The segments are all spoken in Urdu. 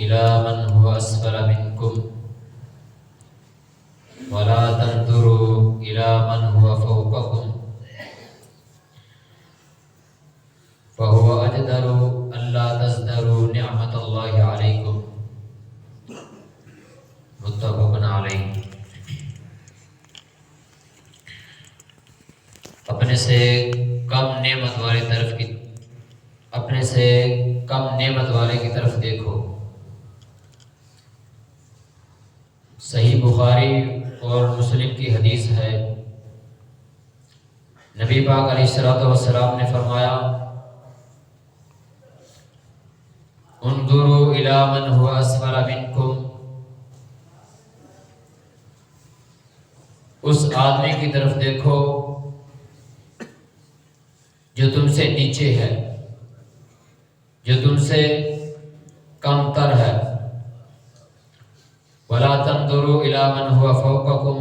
إلى من هو أسفل منكم ولا تنظروا إلى من هو فوقكم فهو أجدر ألا تزدروا نعمة الله عليكم متفق علیہ۔ اپنے سے کم نعمت والے کی طرف دیکھو۔ صحیح بخاری اور مسلم کی حدیث ہے، نبی پاک علیہ الصلوۃ والسلام نے فرمایا انظروا الی من هو اسفل منکم، اس آدمی کی طرف دیکھو جو تم سے نیچے ہے، جو تم سے کم تر ہے۔ وَلَا تَنْظُرُوا إِلَىٰ مَنْ هُوَ فَوْقَكُمْ،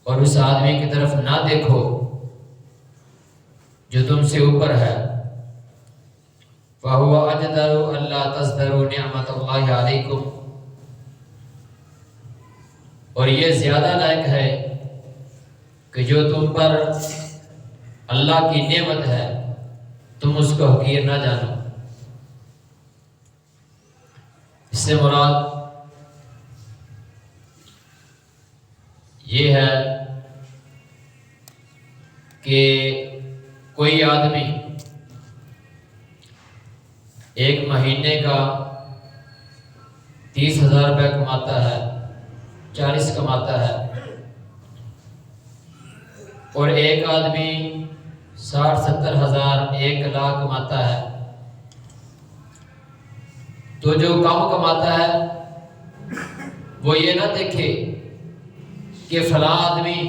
اور اس آدمی کی طرف نہ دیکھو جو تم سے اوپر ہے۔ فَهُوَ أَجْدَرُ أَلَّا تَزْدَرُوا نِعْمَةَ اللَّهِ عَلَيْكُمْ، اور یہ زیادہ لائق ہے کہ جو تم پر اللہ کی نعمت ہے تم اس کو حقیر نہ جانو۔ اس سے مراد یہ ہے کہ کوئی آدمی ایک مہینے کا 30,000 روپے کماتا ہے، 40 کماتا ہے، اور ایک آدمی 60-70 ہزار، 1,00,000 کماتا ہے، تو جو کم کماتا ہے وہ یہ نہ دیکھے کہ فلاں آدمی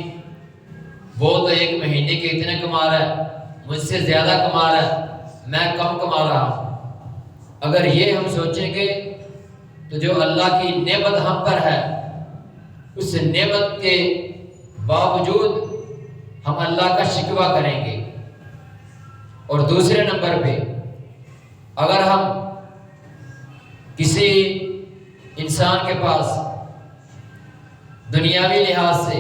وہ تو ایک مہینے کے اتنے کما رہا ہے، مجھ سے زیادہ کما رہا ہے، میں کم کما رہا ہوں۔ اگر یہ ہم سوچیں گے تو جو اللہ کی نعمت ہم پر ہے اس نعمت کے باوجود ہم اللہ کا شکوہ کریں گے۔ اور دوسرے نمبر پہ اگر ہم کسی انسان کے پاس دنیاوی لحاظ سے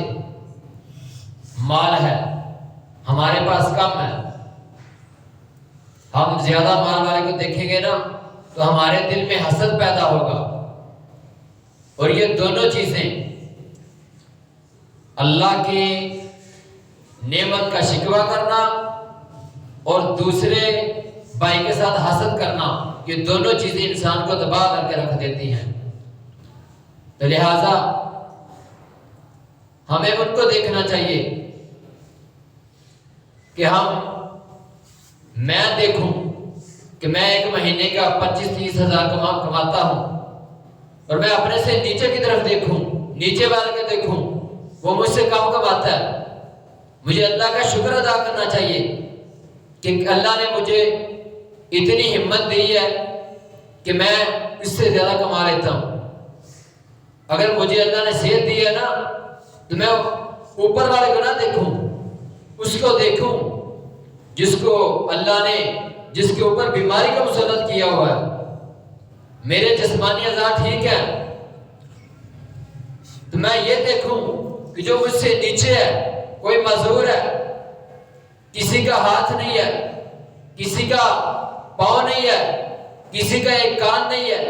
مال ہے، ہمارے پاس کم ہے، ہم زیادہ مال والے کو دیکھیں گے نا تو ہمارے دل میں حسد پیدا ہوگا، اور یہ دونوں چیزیں اللہ کی نعمت کا شکوہ کرنا اور دوسرے بھائی کے ساتھ حسد کرنا، یہ دونوں چیزیں انسان کو تباہ کر کے رکھ دیتی ہیں۔ تو لہٰذا ہمیں ان کو دیکھنا چاہیے کہ میں دیکھوں کہ میں ایک مہینے کا 25-30 ہزار کماتا ہوں، اور میں اپنے سے نیچے کی طرف دیکھوں، نیچے والے کو دیکھوں وہ مجھ سے کم کماتا ہے، مجھے اللہ کا شکر ادا کرنا چاہیے کہ اللہ نے مجھے اتنی ہمت دی ہے کہ میں اس سے زیادہ کما لیتا ہوں۔ اگر مجھے اللہ نے صحت دی ہے نا تو میں اوپر والے کو نہ دیکھوں، اس کو دیکھوں جس کو اللہ نے جس کے اوپر بیماری کا مسلط کیا ہوا ہے۔ میرے جسمانی اعضاء ٹھیک ہے تو میں یہ دیکھوں کہ جو مجھ سے نیچے ہے، کوئی معذور ہے، کسی کا ہاتھ نہیں ہے، کسی کا پاؤں نہیں ہے، کسی کا ایک کان نہیں ہے،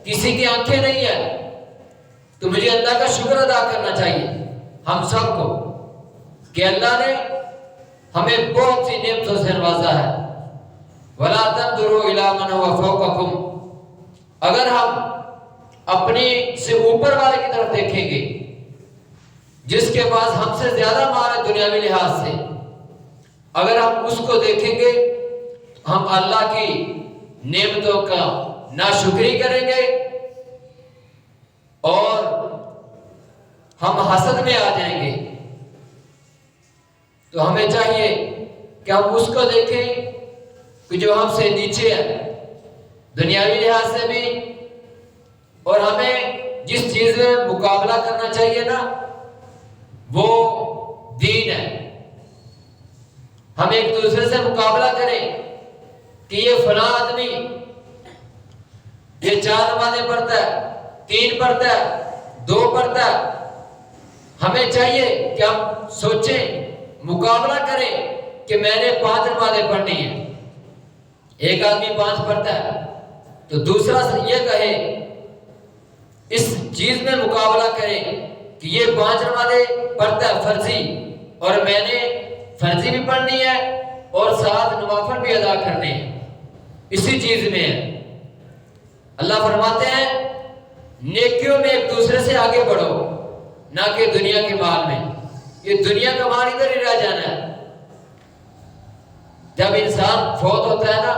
کسی کی آنکھیں نہیں ہے، تو مجھے اللہ کا شکر ادا کرنا چاہیے ہم سب کو کہ اللہ نے ہمیں بہت سی نعمتوں سے نوازا ہے۔ وَلَا تَنْظُرُوا إِلَىٰ مَنْ هُوَ فَوْقَكُمْ، اگر ہم اپنی سے اوپر والے کی طرف دیکھیں گے، جس کے پاس ہم سے زیادہ مال ہے دنیاوی لحاظ سے، اگر ہم اس کو دیکھیں گے ہم اللہ کی نعمتوں کا ناشکری کریں گے اور ہم حسد میں آ جائیں گے۔ تو ہمیں چاہیے کہ ہم اس کو دیکھیں کہ جو ہم سے نیچے ہے دنیاوی لحاظ سے بھی، اور ہمیں جس چیز میں مقابلہ کرنا چاہیے نا وہ دین ہے۔ ہم ایک دوسرے سے مقابلہ کریں کہ یہ فلاں آدمی یہ 4 نمازیں پڑھتا ہے، 3 پڑھتا ہے، 2 پڑھتا ہے۔ ہمیں چاہیے کہ ہم سوچیں، مقابلہ کریں کہ میں نے 5 نمازیں پڑھنی ہیں۔ ایک آدمی 5 پڑھتا ہے تو دوسرا یہ کہے، اس چیز میں مقابلہ کریں کہ یہ 5 نمازیں پڑھتا ہے فرضی، اور میں نے فرضی بھی پڑھنی ہے اور ساتھ نوافل بھی ادا کرنے ہیں، اسی چیز میں ہے۔ اللہ فرماتے ہیں نیکیوں میں ایک دوسرے سے آگے بڑھو، نہ کہ دنیا کے مال میں۔ یہ دنیا کا مال ادھر ہی رہ جانا ہے۔ جب انسان فوت ہوتا ہے نا،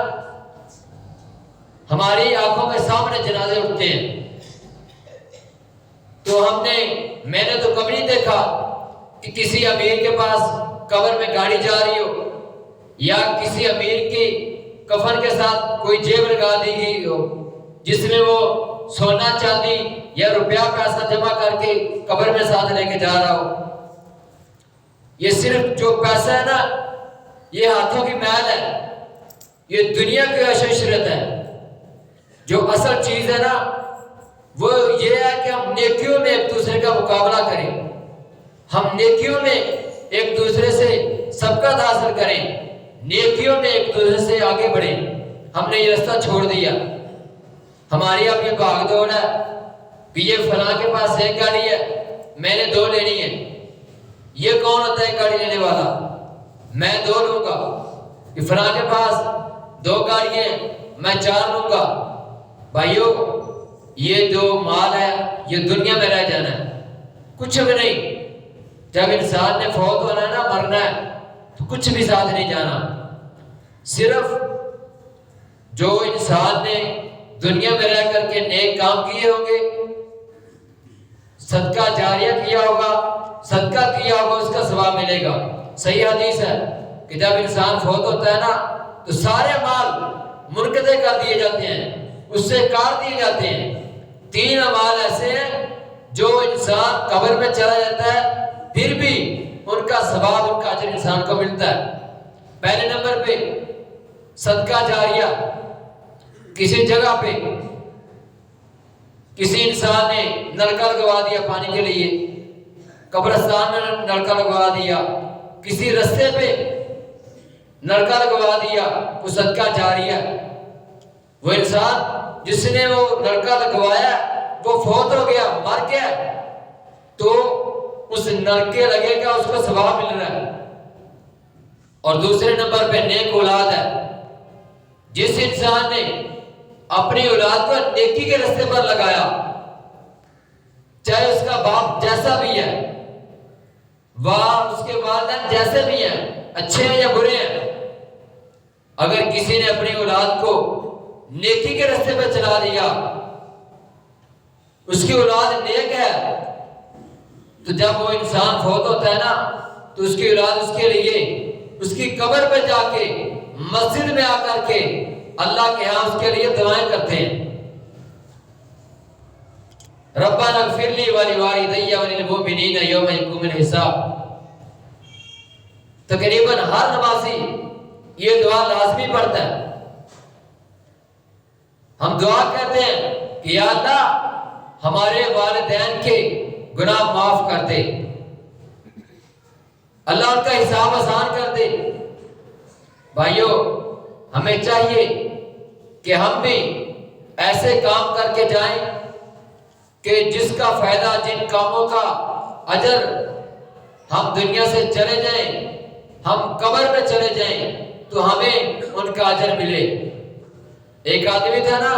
ہماری آنکھوں کے سامنے جنازے اٹھتے ہیں، تو میں نے تو کبھی نہیں دیکھا کہ کسی امیر کے پاس قبر میں گاڑی جا رہی ہو، یا کسی امیر کی کفن کے ساتھ کوئی جیب لگا دی گئی ہو جس میں وہ سونا چاندی یا روپیہ پیسہ جمع کر کے قبر میں ساتھ لے کے جا رہا ہو۔ یہ صرف جو پیسہ ہے نا، یہ ہاتھوں کی میل ہے، یہ دنیا کی عیش و عشرت ہے۔ جو اصل چیز ہے نا، وہ یہ ہے کہ ہم نیکیوں میں ایک دوسرے کا مقابلہ کریں، ہم نیکیوں میں ایک دوسرے سے سبقت حاصل کریں، نیکیوں میں ایک دوسرے سے آگے بڑھیں۔ ہم نے یہ رستہ چھوڑ دیا، ہماری اب یہ بھاگ دوڑ ہے کہ یہ فلاں کے پاس ایک گاڑی ہے، میں نے 2 لینی ہے۔ یہ کون ہوتا ہے گاڑی لینے والا؟ میں 2 لوں گا۔ کہ فلاں کے پاس 2 گاڑیاں ہیں، میں 4 لوں گا۔ بھائیو، یہ جو مال ہے یہ دنیا میں رہ جانا ہے، کچھ بھی نہیں۔ جب انسان نے فوت ہونا ہے نا، مرنا ہے، تو کچھ بھی ساتھ نہیں جانا۔ صرف جو انسان نے دنیا میں رہ کر کے نیک کام کیے ہوں گے، صدقہ جاریہ کیا ہوگا، صدقہ کیا ہوگا، اس کا ثواب ملے گا۔ صحیح حدیث ہے کہ جب انسان فوت ہوتا ہے نا، تو سارے مال منقطع کر دیے جاتے ہیں، اس سے کاٹ دیے جاتے ہیں۔ 3 اعمال ایسے ہیں جو انسان قبر میں چلا جاتا ہے، پھر بھی ان کا ثواب، ان کا اجر انسان کو ملتا ہے۔ پہلے نمبر پہ صدقہ جاریہ، کسی جگہ پہ کسی انسان نے نلکا لگوا دیا پانی کے لیے، قبرستان میں نلکا لگوا دیا، کسی رستے پہ نلکا لگوا دیا، وہ صدقہ جاریہ۔ وہ انسان جس نے وہ نلکا لگوایا وہ فوت ہو گیا، مر گیا، تو اس نلکے لگے گا، اس کو ثواب مل رہا ہے۔ اور دوسرے نمبر پہ نیک اولاد ہے۔ جس انسان نے اپنی اولاد کو نیکی کے راستے پر لگایا، چاہے اس کا باپ جیسا بھی ہے، اس کے والدین جیسے بھی ہیں، اچھے ہیں یا برے ہیں، اگر کسی نے اپنی اولاد کو نیکی کے راستے پہ چلا دیا، اس کی اولاد نیک ہے، تو جب وہ انسان فوت ہوتا ہے نا، تو اس کی اولاد اس کے لیے اس کی قبر پہ جا کے مسجد میں آ کر کے اللہ کے ہاں اس کے لیے دعائیں کرتے ہیں۔ ربنا اغفر لی ولوالدی وللمؤمنین یوم یقوم الحساب۔ تقریباً ہر نمازی یہ دعا لازمی پڑھتا ہے۔ ہم دعا کہتے ہیں کہ یا اللہ ہمارے والدین کے گناہ معاف کر دے، اللہ ان کا حساب آسان کر دے۔ بھائیو، ہمیں چاہیے کہ ہم بھی ایسے کام کر کے جائیں کہ جس کا فائدہ، جن کاموں کا اجر ہم دنیا سے چلے جائیں، ہم قبر میں چلے جائیں تو ہمیں ان کا اجر ملے۔ ایک آدمی تھا نا،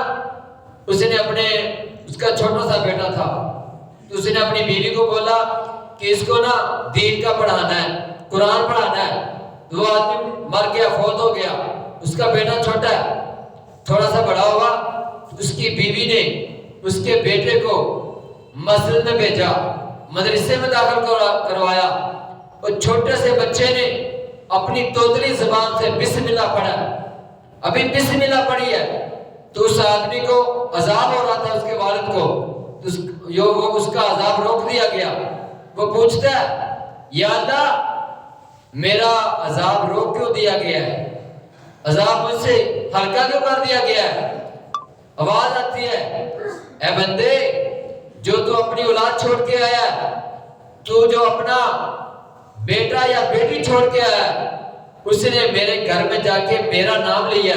اس کا چھوٹا سا بیٹا تھا، تو اس نے اپنی بیوی کو بولا کہ اس کو نا دین کا پڑھانا ہے، قرآن پڑھانا ہے۔ تو وہ آدمی مر گیا، فوت ہو گیا، اس کا بیٹا چھوٹا ہے، تھوڑا سا بڑا ہوا، اس کی بیوی نے اس کے بیٹے کو مسجد میں بھیجا، مدرسے میں داخل کروایا، اور چھوٹے سے بچے نے اپنی توتلی زبان سے بسم اللہ پڑھا۔ ابھی بسم اللہ پڑھی ہے تو اس آدمی کو عذاب ہو رہا تھا، اس کے والد کو، وہ اس کا عذاب روک دیا گیا۔ وہ پوچھتا ہے یا اللہ میرا عذاب روک کیوں دیا گیا ہے، عذاب مجھ سے ہلکا کیوں کر دیا گیا ہے؟ آواز آتی ہے اے بندے جو تو اپنی اولاد چھوڑ کے آیا، تو جو اپنا بیٹا یا بیٹی چھوڑ کے آیا، اس نے میرے گھر میں جا کے میرا نام لیا،